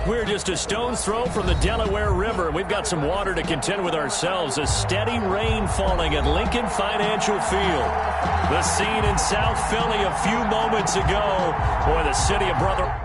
We're just a stone's throw from the Delaware River. We've got some water to contend with ourselves. A steady rain falling at Lincoln Financial Field. The scene in South Philly a few moments ago. Boy, the city of Brother...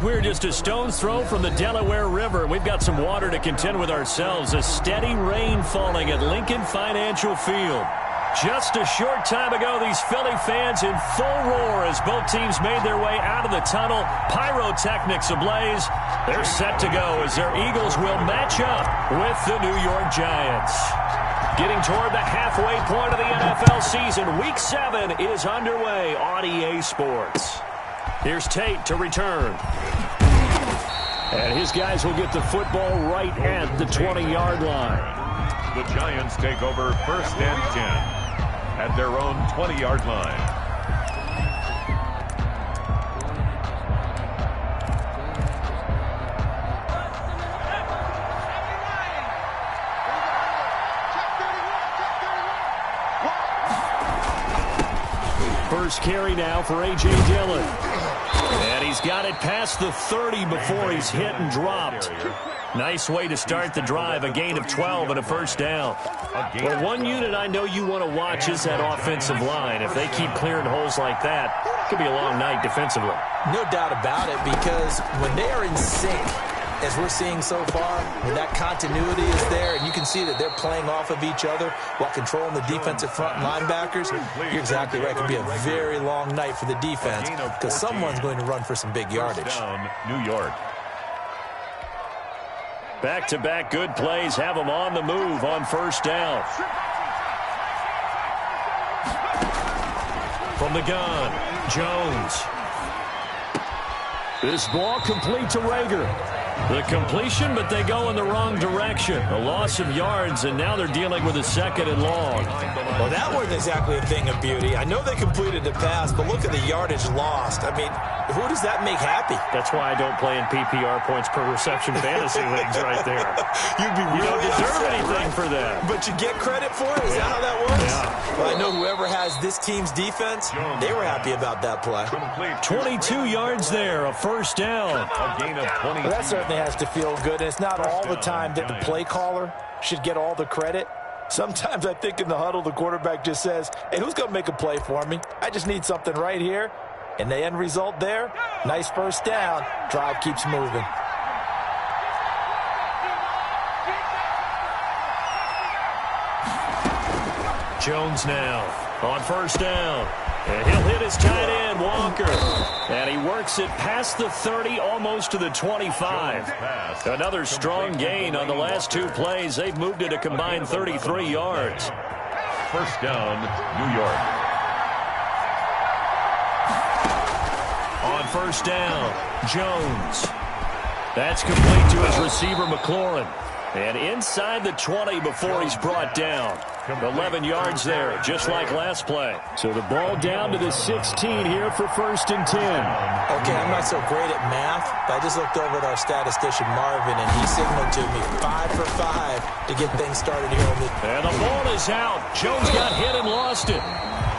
We're just a stone's throw from the Delaware River. We've got some water to contend with ourselves. A steady rain falling at Lincoln Financial Field. Just a short time ago, these Philly fans in full roar as both teams made their way out of the tunnel. Pyrotechnics ablaze. They're set to go as their Eagles will match up with the New York Giants. Getting toward the halfway point of the NFL season, Week 7 is underway on EA Sports. Here's Tate to return. And his guys will get the football right at the 20-yard line. The Giants take over 1st and 10 at their own 20-yard line. First carry now for A.J. Dillon. And he's got it past the 30 before he's hit and dropped. Nice way to start the drive, a gain of 12 and a first down. Well, one unit I know you want to watch is that offensive line. If they keep clearing holes like that, it could be a long night defensively. No doubt about it, because when they are in sync, as we're seeing so far, when that continuity is there, and you can see that they're playing off of each other while controlling the defensive front linebackers, you're exactly right. It could be a very long night for the defense because someone's going to run for some big yardage. New York. Back-to-back good plays have them on the move on first down. From the gun, Jones. This ball complete to Rager. The completion, but they go in the wrong direction. A loss of yards, and now they're dealing with a 2nd and long. Well, that wasn't exactly a thing of beauty. I know they completed the pass, but look at the yardage lost. I mean, who does that make happy? That's why I don't play in PPR points per reception fantasy leagues right there. You don't deserve anything for that. But you get credit for it? Is that how that works? Yeah. Well, I know whoever has this team's defense, they were happy about that play. 22 yards there, a first down. A gain of 20. Well, that certainly has to feel good. And it's not all the time that the play caller should get all the credit. Sometimes I think in the huddle, the quarterback just says, hey, who's going to make a play for me? I just need something right here. And the end result there, nice first down. Drive keeps moving. Jones now. On first down. And he'll hit his tight end, Walker. And he works it past the 30, almost to the 25. Another strong gain on the last two plays. They've moved it a combined 33 yards. First down, New York. On first down, Jones. That's complete to his receiver, McLaurin. And inside the 20 before he's brought down. 11 yards there, just like last play. So the ball down to the 16 here for first and 10. Okay, I'm not so great at math, but I just looked over at our statistician, Marvin, and he signaled to me 5 for 5 to get things started here on the... And the ball is out. Jones got hit and lost it.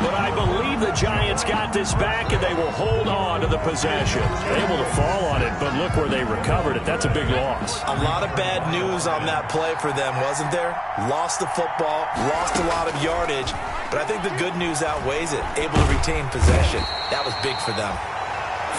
But I believe the Giants got this back, and they will hold on to the possession. Able to fall on it, but look where they recovered it. That's a big loss. A lot of bad news on that play for them, wasn't there? Lost the football, lost a lot of yardage, but I think the good news outweighs it. Able to retain possession. That was big for them.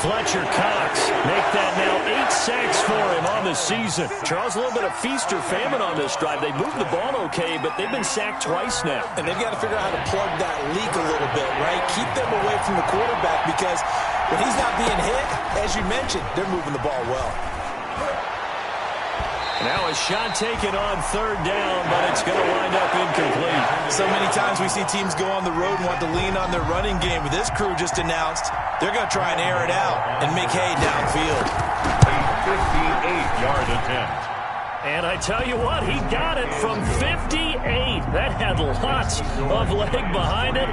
Fletcher Cox make that now 8 sacks for him on the season. Charles, a little bit of feast or famine on this drive. They moved the ball okay, but they've been sacked twice now. And they've got to figure out how to plug that leak a little bit, right? Keep them away from the quarterback because when he's not being hit, as you mentioned, they're moving the ball well. Now a shot taken on third down, but it's going to wind up incomplete. So many times we see teams go on the road and want to lean on their running game. But this crew just announced they're going to try and air it out and make hay downfield. A 58-yard attempt. And I tell you what, he got it from 58. That had lots of leg behind it.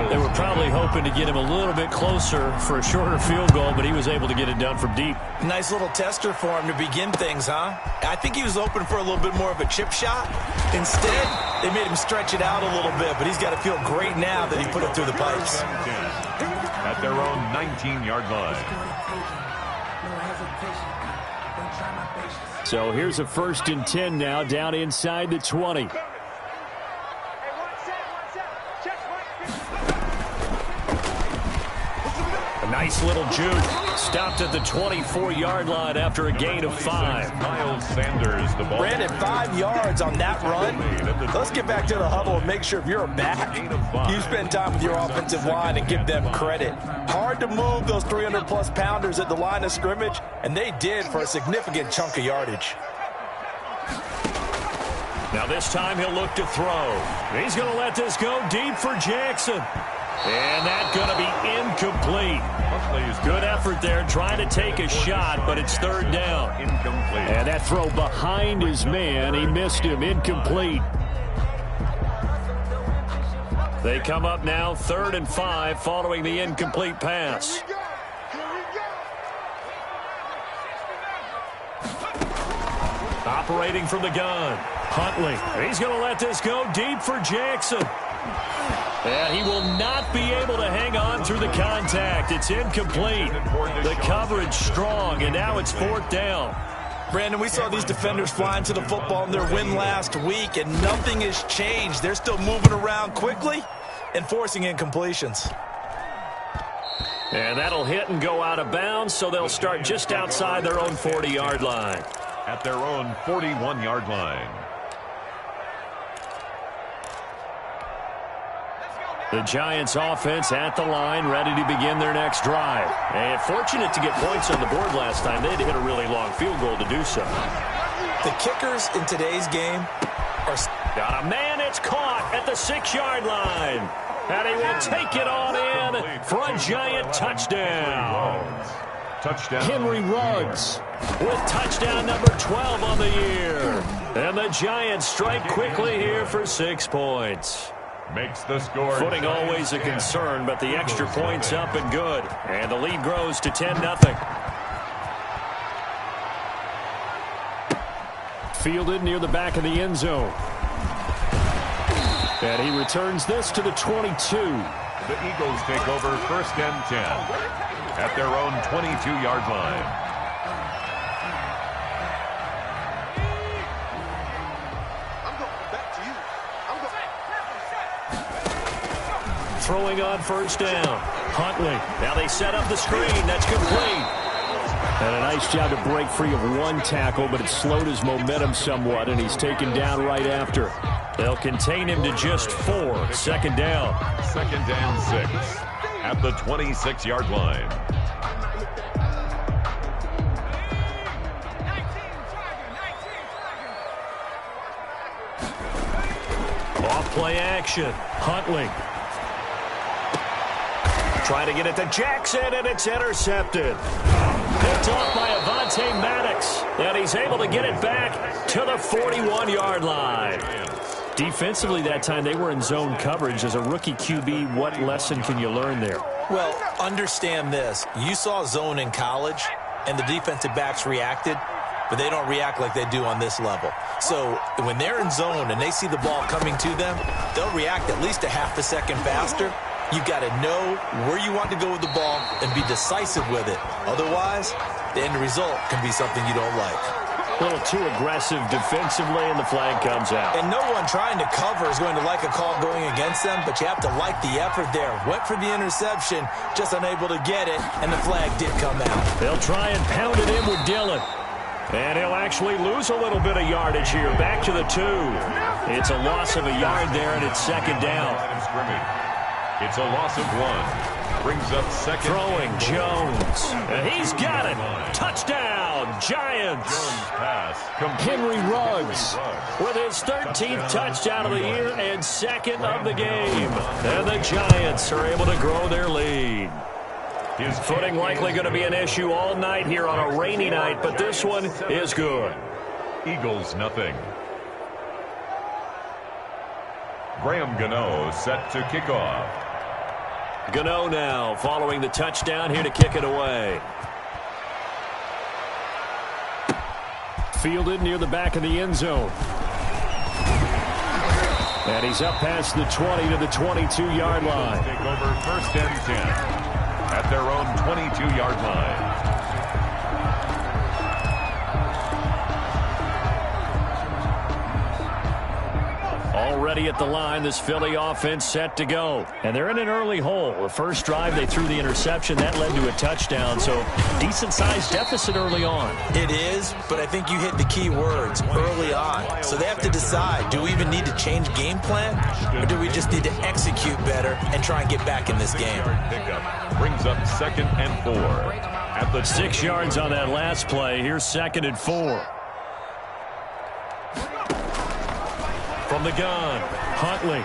They were probably hoping to get him a little bit closer for a shorter field goal, but he was able to get it done from deep. Nice little tester for him to begin things, huh? I think he was open for a little bit more of a chip shot. Instead, they made him stretch it out a little bit, but he's got to feel great now that he put it through the pipes. At their own 19-yard line. So here's a first and 10 now, down inside the 20. A nice little juke. Stopped at the 24-yard line after a gain of 5. Miles Sanders, the ball. Brandon, 5 yards on that run. Let's get back to the huddle and make sure if you're a back, you spend time with your offensive line and give them credit. Hard to move those 300-plus pounders at the line of scrimmage, and they did for a significant chunk of yardage. Now this time he'll look to throw. He's going to let this go deep for Jackson. And that's going to be incomplete. Good effort there trying to take a shot, but it's third down. Incomplete. And that throw behind his man, he missed him. Incomplete. They come up now 3rd and 5 following the incomplete pass. Operating from the gun. Huntley. He's going to let this go deep for Jackson. And he will not be able to hang on through the contact. It's incomplete. The coverage strong, and now it's 4th down. Brandon, we saw these defenders flying to the football in their win last week, and nothing has changed. They're still moving around quickly and forcing incompletions. And that'll hit and go out of bounds, so they'll start just outside their own 40-yard line. At their own 41-yard line. The Giants offense at the line, ready to begin their next drive. And fortunate to get points on the board last time. They had to hit a really long field goal to do so. The kickers in today's game are... Got a man, it's caught at the 6-yard line. And he will take it on in for a Giant touchdown. Touchdown. Henry Ruggs with touchdown number 12 on the year. And the Giants strike quickly here for 6 points. Makes the score. Footing always a concern, but the extra point's up and good. And the lead grows to 10-0. Fielded near the back of the end zone. And he returns this to the 22. The Eagles take over 1st and 10 at their own 22-yard line. Throwing on 1st down. Huntley. Now they set up the screen. That's complete. And a nice job to break free of one tackle, but it slowed his momentum somewhat, and he's taken down right after. They'll contain him to just 4. Second down. Second and 6 at the 26-yard line. Off-play action. Huntley. Trying to get it to Jackson, and it's intercepted. Picked off by Avonte Maddox, and he's able to get it back to the 41-yard line. Defensively that time, they were in zone coverage. As a rookie QB, what lesson can you learn there? Well, understand this. You saw zone in college, and the defensive backs reacted, but they don't react like they do on this level. So when they're in zone and they see the ball coming to them, they'll react at least a half a second faster. You've got to know where you want to go with the ball and be decisive with it. Otherwise, the end result can be something you don't like. A little too aggressive defensively, and the flag comes out. And no one trying to cover is going to like a call going against them, but you have to like the effort there. Went for the interception, just unable to get it, and the flag did come out. They'll try and pound it in with Dillon. And he'll actually lose a little bit of yardage here. Back to the 2. It's a loss of a yard there, and it's second down. It's a loss of 1. Brings up second. Throwing Jones. And he's got it. Touchdown, Giants. Henry Ruggs with his 13th touchdown of the year and second of the game. And the Giants are able to grow their lead. His footing likely going to be an issue all night here on a rainy night, but this one is good. Eagles nothing. Graham Gano set to kick off. Gano now following the touchdown here to kick it away. Fielded near the back of the end zone. And he's up past the 20 to the 22-yard line. Take over first and 10 at their own 22-yard line. Already at the line, this Philly offense set to go. And they're in an early hole. The first drive, they threw the interception. That led to a touchdown, so decent-sized deficit early on. It is, but I think you hit the key words, early on. So they have to decide, do we even need to change game plan, or do we just need to execute better and try and get back in this game? Brings up second and 4. At the 6 yards on that last play. Here's second and 4. From the gun, Huntley.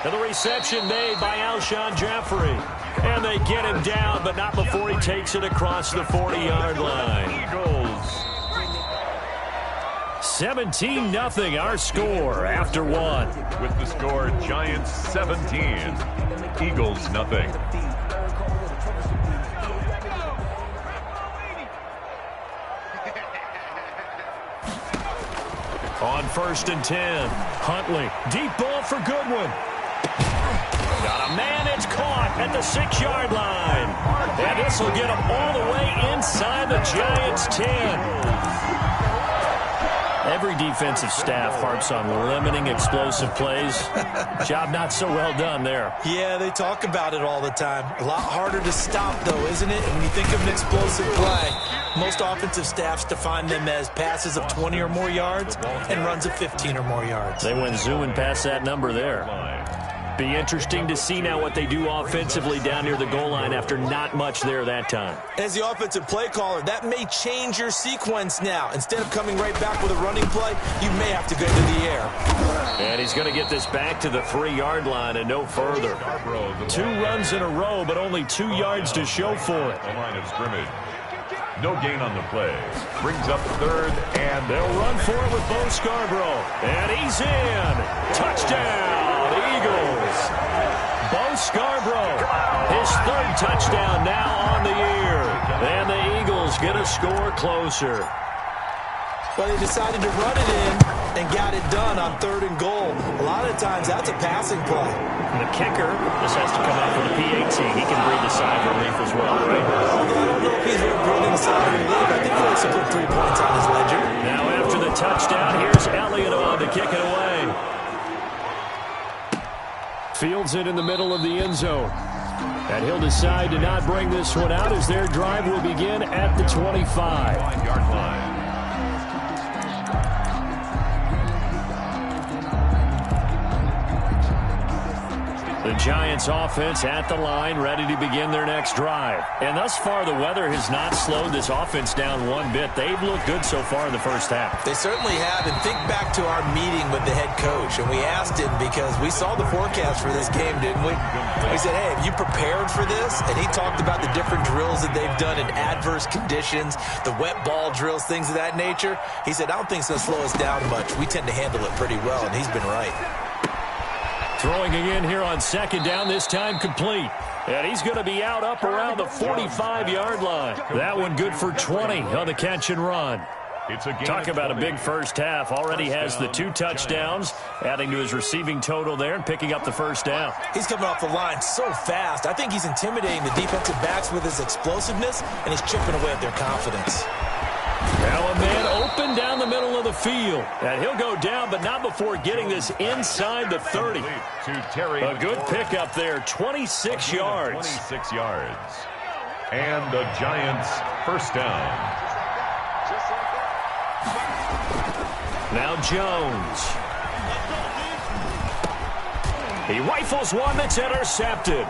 And the reception made by Alshon Jeffrey. And they get him down, but not before he takes it across the 40-yard line. Eagles. 17-0 our score after 1. With the score, Giants 17. Eagles nothing. On first and 10, Huntley. Deep ball for Goodwin. Got a man, it's caught at the 6-yard line. And this will get him all the way inside the Giants' 10. Every defensive staff harps on limiting explosive plays. Job not so well done there. Yeah, they talk about it all the time. A lot harder to stop, though, isn't it? And when you think of an explosive play, most offensive staffs define them as passes of 20 or more yards and runs of 15 or more yards. They went zooming past that number there. Be interesting to see now what they do offensively down near the goal line after not much there that time. As the offensive play caller, that may change your sequence now. Instead of coming right back with a running play, you may have to go to the air. And he's going to get this back to the 3-yard line and no further. 2 runs in a row, but only 2 yards to show for it. The line of scrimmage. No gain on the play. Brings up third, and they'll run for it with Bo Scarborough. And he's in. Touchdown, Eagles. Bo Scarborough, his 3rd touchdown now on the year. And the Eagles get a score closer. Well, they decided to run it in and got it done on 3rd and goal. A lot of times, that's a passing play. And the kicker, this has to come out for the PAT. He can breathe a sigh of relief as well, right? Although I don't know if he's breathing a sigh of relief. I think he likes to put 3 points on his ledger. Now after the touchdown, here's Elliott on to kick it away. Fields it in the middle of the end zone. And he'll decide to not bring this one out as their drive will begin at the 25-yard line. The Giants offense at the line, ready to begin their next drive. And thus far, the weather has not slowed this offense down one bit. They've looked good so far in the first half. They certainly have. And think back to our meeting with the head coach. And we asked him because we saw the forecast for this game, didn't we? We said, hey, have you prepared for this? And he talked about the different drills that they've done in adverse conditions, the wet ball drills, things of that nature. He said, I don't think it's going to slow us down much. We tend to handle it pretty well, and he's been right. Throwing again here on second down, this time complete. And he's going to be out up around the 45-yard line. That one good for 20 on the catch and run. Talk about a big first half. Already has the 2 touchdowns, adding to his receiving total there and picking up the first down. He's coming off the line so fast. I think he's intimidating the defensive backs with his explosiveness, and he's chipping away at their confidence. Now a man open down the middle of the field. And he'll go down, but not before getting this inside the 30. A good pickup there, 26 yards. 26 yards. And the Giants first down. Now Jones. He rifles one that's intercepted.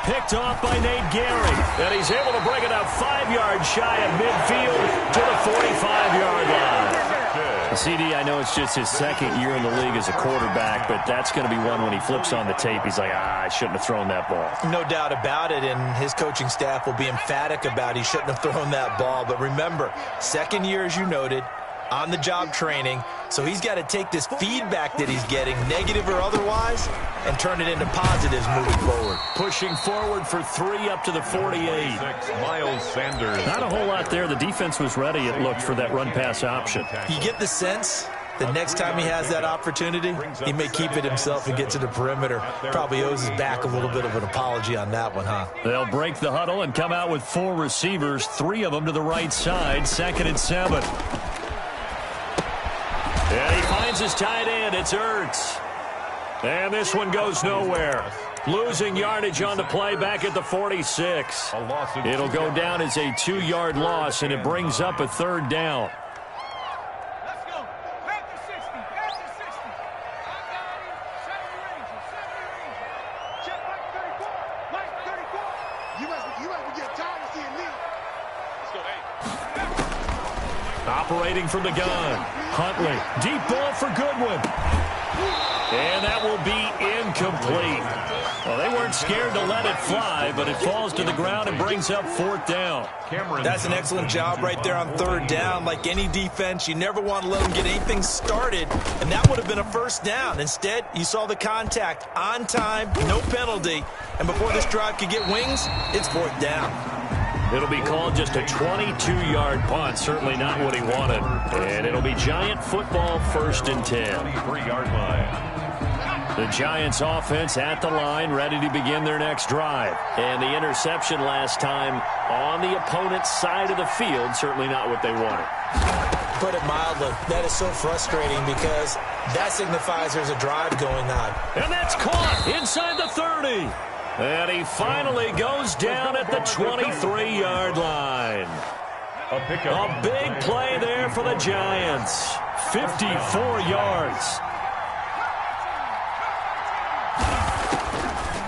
Picked off by Nate Gehring. And he's able to bring it out 5 yards shy of midfield to the 45-yard line. CD, I know it's just his second year in the league as a quarterback, but that's going to be one when he flips on the tape. He's like, I shouldn't have thrown that ball. No doubt about it, and his coaching staff will be emphatic about he shouldn't have thrown that ball. But remember, second year, as you noted, on-the-job training, so he's got to take this feedback that he's getting, negative or otherwise, and turn it into positives moving forward. Pushing forward for 3 up to the 48. Miles Sanders. Not a whole lot there. The defense was ready, it looked, for that run-pass option. You get the sense the next time he has that opportunity, he may keep it himself and get to the perimeter. Probably owes his back a little bit of an apology on that one, huh? They'll break the huddle and come out with 4 receivers, 3 of them to the right side, 2nd and 7. And he finds his tight end. It's Ertz. And this one goes nowhere. Losing yardage on the play back at the 46. It'll go down as a 2-yard loss, and it brings up a 3rd down. Let's go. Back to 60. Back to 60. I got him. 70 Ranger. 70 Ranger. Check Mike 34. Mike 34. You must get tired of seeing me. Let's go, 8. Operating from the gun. Huntley. Deep ball for Goodwin. And that will be incomplete. Well, they weren't scared to let it fly, but it falls to the ground and brings up 4th down. That's an excellent job right there on 3rd down. Like any defense, you never want to let them get anything started, and that would have been a 1st down. Instead, you saw the contact on time, no penalty, and before this drive could get wings, it's 4th down. It'll be called just a 22-yard punt. Certainly not what he wanted. And it'll be Giant football, 1st and 10. 23-yard line. The Giants offense at the line, ready to begin their next drive. And the interception last time on the opponent's side of the field, certainly not what they wanted. Put it mildly, that is so frustrating because that signifies there's a drive going on. And that's caught inside the 30. And he finally goes down at the 23-yard line. A big play there for the Giants. 54 yards.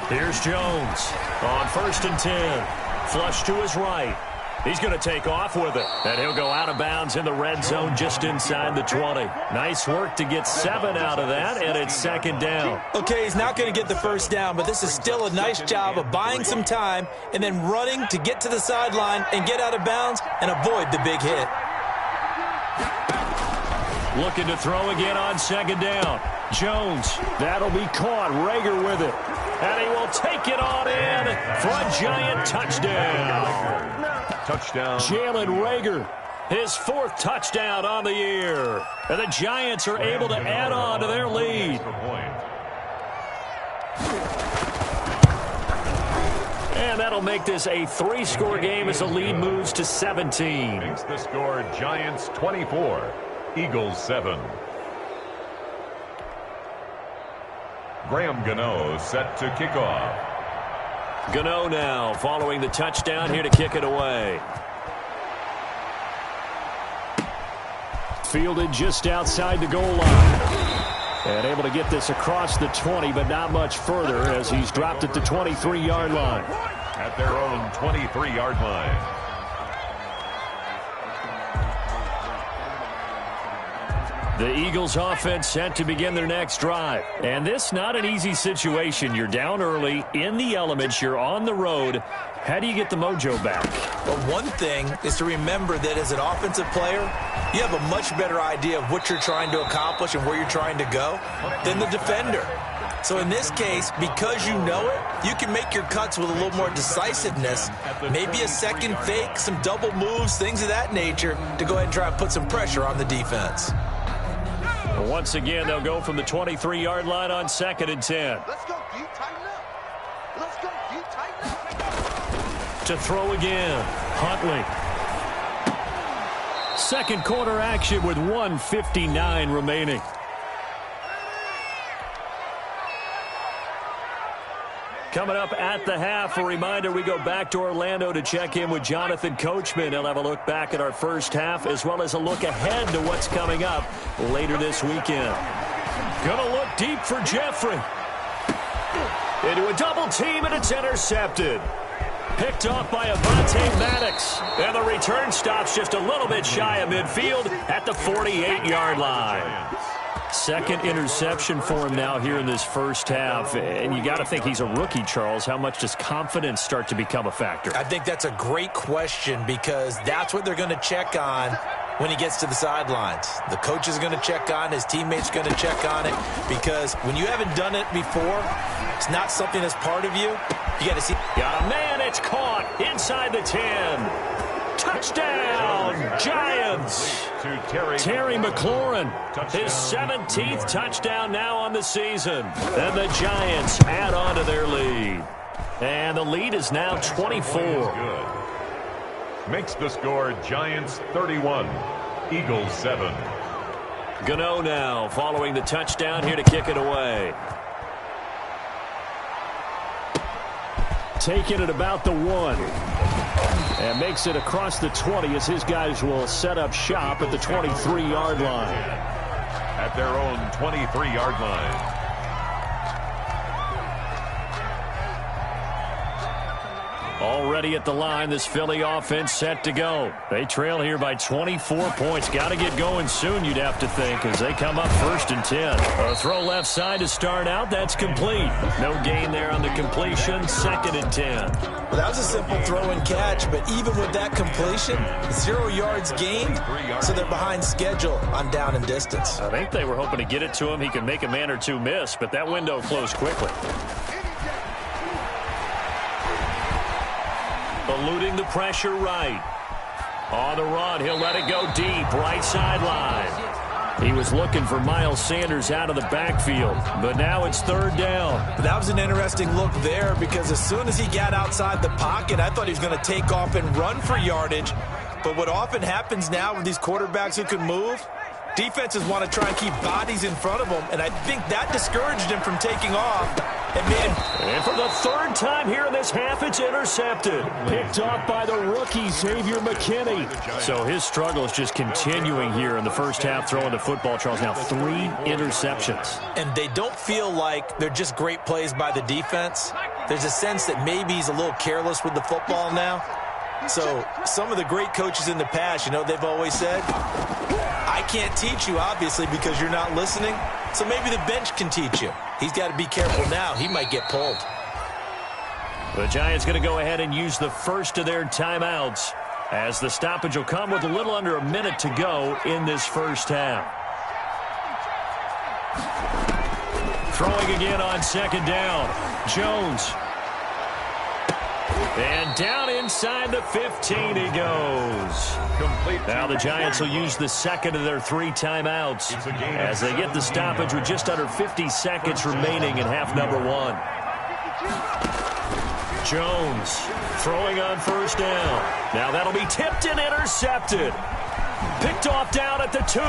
Here's Jones on 1st and 10. Flush to his right. He's going to take off with it. And he'll go out of bounds in the red zone just inside the 20. Nice work to get 7 out of that, and it's 2nd down. Okay, he's not going to get the 1st down, but this is still a nice job of buying some time and then running to get to the sideline and get out of bounds and avoid the big hit. Looking to throw again on 2nd down. Jones, that'll be caught. Rager with it. And he will take it on in for a Giant touchdown. Touchdown. Jalen Rager, his 4th touchdown on the year. And the Giants are able to add on to their lead. And that'll make this a 3-score game as the lead moves to 17. Makes the score Giants 24, Eagles 7. Graham Gano set to kick off. Gano now following the touchdown here to kick it away. Fielded just outside the goal line. And able to get this across the 20, but not much further as he's dropped at the 23-yard line. At their own 23-yard line. The Eagles offense set to begin their next drive. And this not an easy situation. You're down early, in the elements, you're on the road. How do you get the mojo back? Well, one thing is to remember that as an offensive player, you have a much better idea of what you're trying to accomplish and where you're trying to go than the defender. So in this case, because you know it, you can make your cuts with a little more decisiveness, maybe a second fake, some double moves, things of that nature, to go ahead and try and put some pressure on the defense. Once again, they'll go from the 23-yard line on 2nd and 10. Let's go, D. Tighten up. Let's go, D. Tighten up. To throw again, Huntley. Second quarter action with 1:59 remaining. Coming up at the half, a reminder, we go back to Orlando to check in with Jonathan Coachman. He'll have a look back at our first half as well as a look ahead to what's coming up later this weekend. Gonna look deep for Jeffrey. Into a double team, and it's intercepted. Picked off by Avonte Maddox. And the return stops just a little bit shy of midfield at the 48-yard line. Second interception for him now here in this first half. And you got to think he's a rookie, Charles. How much does confidence start to become a factor? I think that's a great question because that's what they're going to check on when he gets to the sidelines. The coach is going to check on, his teammates going to check on it, because when you haven't done it before, it's not something that's part of you. You got to see. Got a man, it's caught inside the 10. Touchdown, Giants. Terry McLaurin, his 17th touchdown now on the season. And the Giants add on to their lead. And the lead is now 24. Good. Makes the score Giants 31, Eagles 7. Gano now following the touchdown here to kick it away. Taking it about the 1. And makes it across the 20 as his guys will set up shop at the 23-yard line. At their own 23-yard line. Already at the line, this Philly offense set to go. They trail here by 24 points. Got to get going soon, you'd have to think, as they come up 1st and 10. A throw left side to start out. That's complete. No gain there on the completion. 2nd and 10. Well, that was a simple throw and catch, but even with that completion, 0 yards gained, so they're behind schedule on down and distance. I think they were hoping to get it to him. He could make a man or two miss, but that window closed quickly. Eluding the pressure right. On the run, he'll let it go deep, right sideline. He was looking for Miles Sanders out of the backfield, but now it's 3rd down. That was an interesting look there because as soon as he got outside the pocket, I thought he was going to take off and run for yardage. But what often happens now with these quarterbacks who can move, defenses want to try and keep bodies in front of them, and I think that discouraged him from taking off. And for the 3rd time here in this half, it's intercepted. Picked off by the rookie, Xavier McKinney. So his struggle is just continuing here in the first half, throwing the football, Charles. Now 3 interceptions. And they don't feel like they're just great plays by the defense. There's a sense that maybe he's a little careless with the football now. So some of the great coaches in the past, you know, they've always said, I can't teach you, obviously, because you're not listening. So maybe the bench can teach you. He's got to be careful now. He might get pulled. The Giants going to go ahead and use the first of their timeouts as the stoppage will come with a little under a minute to go in this first half. Throwing again on 2nd down. Jones. And down inside the 15 he goes. Now the Giants will use the 2nd of their 3 timeouts as they get the stoppage with just under 50 seconds remaining in half number 1. Jones throwing on 1st down. Now that'll be tipped and intercepted. Picked off down at the 2.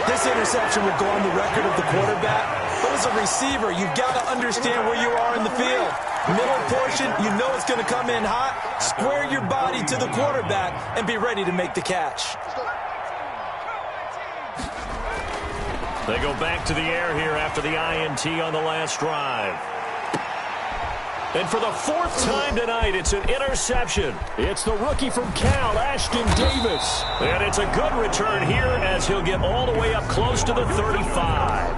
This interception will go on the record of the quarterback. But as a receiver, you've got to understand where you are in the field. Middle portion, you know it's going to come in hot. Square your body to the quarterback and be ready to make the catch. They go back to the air here after the INT on the last drive. And for the fourth time tonight, it's an interception. It's the rookie from Cal, Ashton Davis. And it's a good return here as he'll get all the way up close to the 35.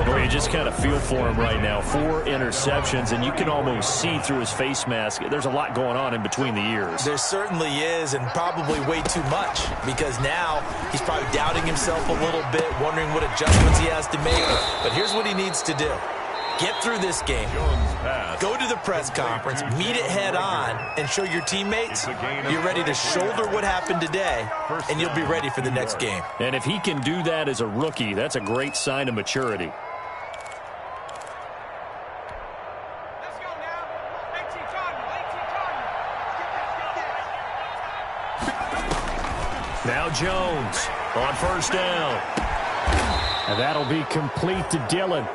Well, you just kind of feel for him right now. 4 interceptions, and you can almost see through his face mask. There's a lot going on in between the ears. There certainly is, and probably way too much, because now he's probably doubting himself a little bit, wondering what adjustments he has to make. But here's what he needs to do. Get through this game, go to the press conference, meet it head on, and show your teammates you're ready to shoulder what happened today, and you'll be ready for the next game. And if he can do that as a rookie, that's a great sign of maturity. Let's go now. 18 Cardinal, 18 Cardinal. Now Jones on first down. And that'll be complete to Dillon.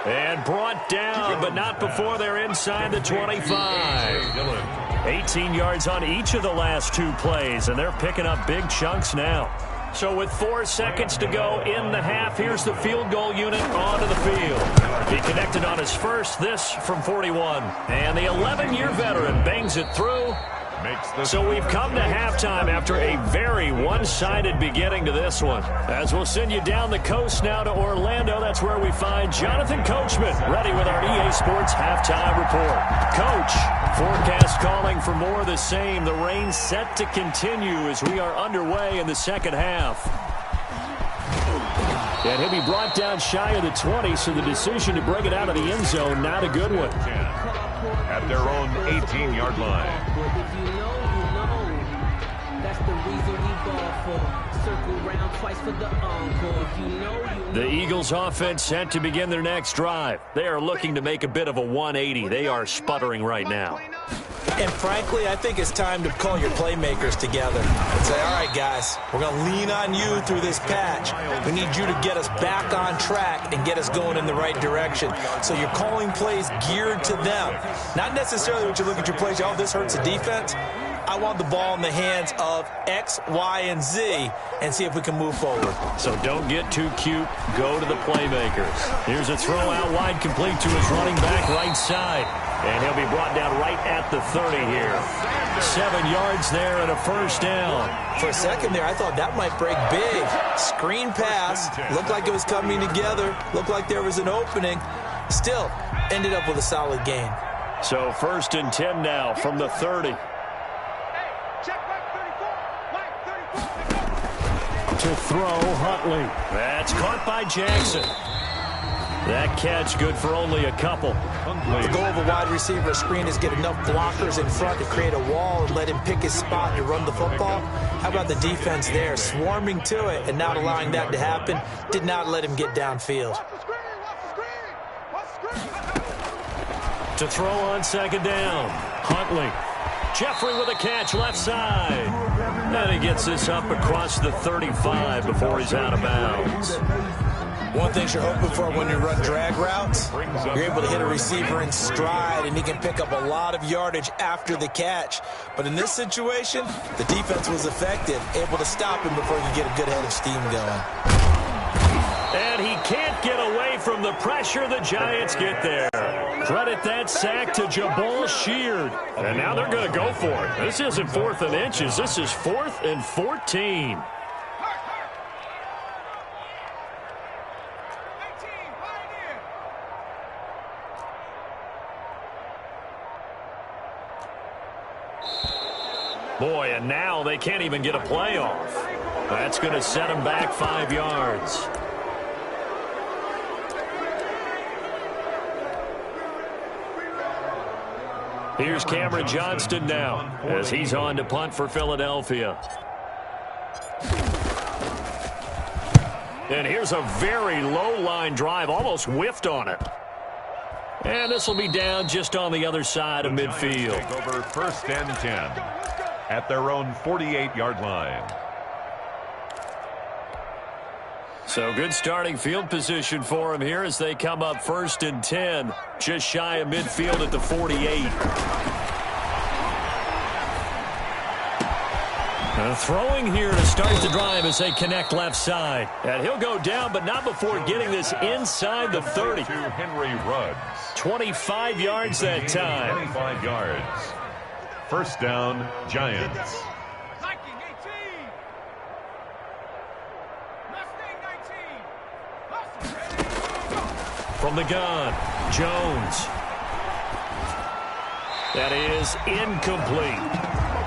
And brought down, but not before they're inside the 25. 18 yards on each of the last 2 plays, and they're picking up big chunks now. So with 4 seconds to go in the half, here's the field goal unit onto the field. He connected on his first, this from 41. And the 11-year veteran bangs it through. So we've come to halftime after a very one-sided beginning to this one. As we'll send you down the coast now to Orlando, that's where we find Jonathan Coachman ready with our EA Sports halftime report. Coach, forecast calling for more of the same. The rain set to continue as we are underway in the second half. And he'll be brought down shy of the 20, so the decision to bring it out of the end zone, not a good one. At their own 18-yard line. The Eagles offense set to begin their next drive. They are looking to make a bit of a 180. They are sputtering right now. And frankly, I think it's time to call your playmakers together and say, all right, guys, we're going to lean on you through this patch. We need you to get us back on track and get us going in the right direction. So you're calling plays geared to them. Not necessarily when you look at your plays, oh, this hurts the defense. I want the ball in the hands of X, Y, and Z and see if we can move forward. So don't get too cute. Go to the playmakers. Here's a throw out wide complete to his running back right side. And he'll be brought down right at the 30 here. 7 yards there and a first down. For a second there, I thought that might break big. Screen pass. Looked like it was coming together. Looked like there was an opening. Still, ended up with a solid gain. So 1st and 10 now from the 30. To throw, Huntley. That's caught by Jackson. That catch good for only a couple. The goal of a wide receiver screen is get enough blockers in front to create a wall and let him pick his spot to run the football. How about the defense there, swarming to it and not allowing that to happen? Did not let him get downfield. To throw on 2nd down, Huntley. Jeffrey with a catch left side. And he gets this up across the 35 before he's out of bounds. One thing you're hoping for when you run drag routes, you're able to hit a receiver in stride, and he can pick up a lot of yardage after the catch. But in this situation, the defense was effective, able to stop him before he could get a good head of steam going. And he can't get away from the pressure. The Giants get there. Credit that sack to Jabal Sheard. And now they're going to go for it. This isn't 4th and inches. This is 4th and 14. Boy, and now they can't even get a play off. That's going to set them back 5 yards. Here's Cameron Johnston now as he's on to punt for Philadelphia. And here's a very low line drive, almost whiffed on it. And this will be down just on the other side of midfield. Take over 1st and 10 at their own 48-yard line. So good starting field position for him here as they come up 1st and 10, just shy of midfield at the 48. Throwing here to start the drive as they connect left side. And he'll go down, but not before getting this inside the 30. To Henry Ruggs. 25 yards that time. 25 yards. First down, Giants. Viking 18. Mustang 19. From the gun, Jones. That is incomplete.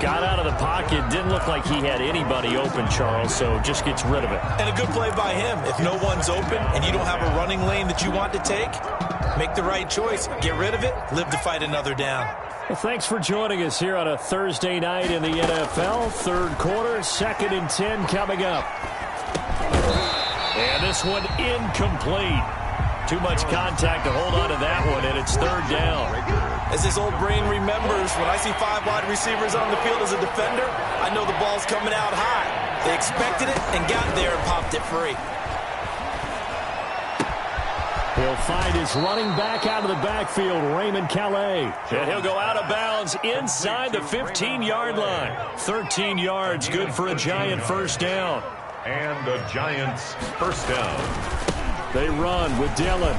Got out of the pocket. Didn't look like he had anybody open, Charles, so just gets rid of it. And a good play by him. If no one's open and you don't have a running lane that you want to take, make the right choice. Get rid of it. Live to fight another down. Well, thanks for joining us here on a Thursday night in the NFL. Third quarter, 2nd and 10 coming up. And this one incomplete. Too much contact to hold on to that one, and it's third down. As his old brain remembers, when I see 5 wide receivers on the field as a defender, I know the ball's coming out high. They expected it and got there and popped it free. He'll find his running back out of the backfield, Raymond Calais. And he'll go out of bounds inside the 15-yard line. 13 yards, good for a Giant first down. And the Giants first down. They run with Dillon.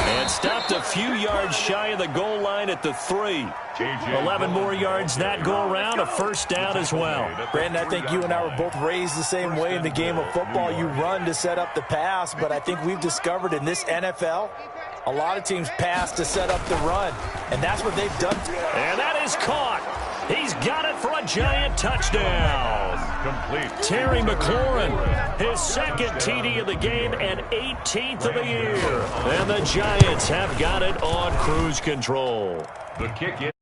And stopped a few yards shy of the goal line at the 3. 11 more yards that go around, a first down as well. Brandon, I think you and I were both raised the same way in the game of football. You run to set up the pass, but I think we've discovered in this NFL, a lot of teams pass to set up the run, and that's what they've done. And that is caught. He's got it for a Giant touchdown. Complete. Terry McLaurin, his second TD of the game and 18th of the year. And the Giants have got it on cruise control. The kick in.